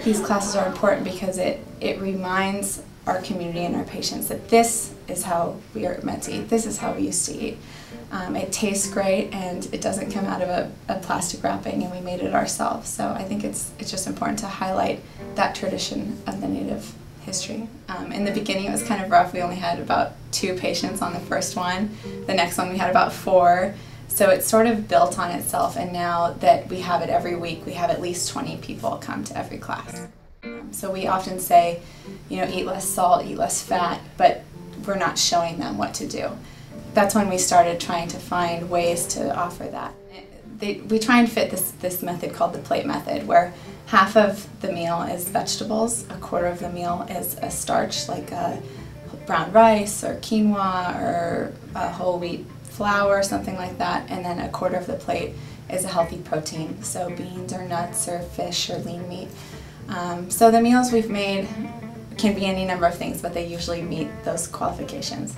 these classes are important because it reminds our community and our patients that this is how we are meant to eat, this is how we used to eat. It tastes great and it doesn't come out of a plastic wrapping, and we made it ourselves. So I think it's just important to highlight that tradition of the Native history. In the beginning it was kind of rough. We only had about 2 patients on the first one. The next one we had about 4. So it's sort of built on itself, and now that we have it every week, we have at least 20 people come to every class. So we often say, you know, eat less salt, eat less fat, but we're not showing them what to do. That's when we started trying to find ways to offer that. We try and fit this method called the plate method, where half of the meal is vegetables, a quarter of the meal is a starch like brown rice or quinoa or whole wheat flour, something like that, and then a quarter of the plate is a healthy protein, so beans or nuts or fish or lean meat. So the meals we've made can be any number of things, but they usually meet those qualifications.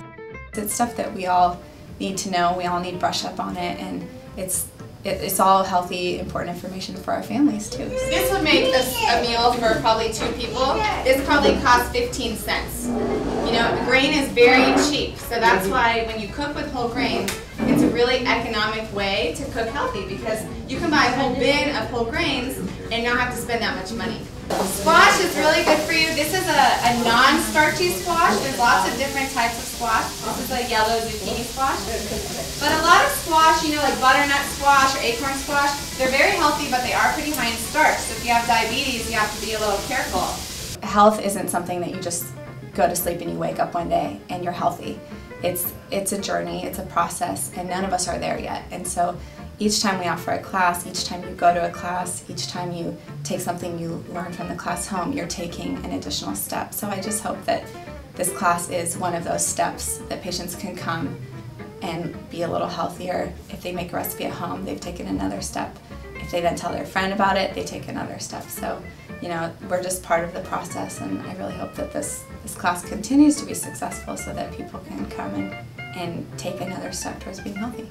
It's stuff that we all need to know, we all need brush up on it, and it's all healthy, important information for our families too. This would make a meal for probably 2 people. This probably costs 15 cents. You know, grain is very cheap, so that's why when you cook with whole grains, it's a really economic way to cook healthy, because you can buy a whole bin of whole grains and not have to spend that much money. Squash is really good for you. This is a non-starchy squash. There's lots of different types of squash. This is a yellow zucchini squash. But a lot of squash, you know, like butternut squash or acorn squash, they're very healthy, but they are pretty high in starch. So if you have diabetes, you have to be a little careful. Health isn't something that you just go to sleep and you wake up one day and you're healthy. It's a journey, it's a process, and none of us are there yet. And so each time we offer a class, each time you go to a class, each time you take something you learn from the class home, you're taking an additional step. So I just hope that this class is one of those steps that patients can come and be a little healthier. If they make a recipe at home, they've taken another step. If they then tell their friend about it, they take another step. So, you know, we're just part of the process, and I really hope that this class continues to be successful so that people can come and take another step towards being healthy.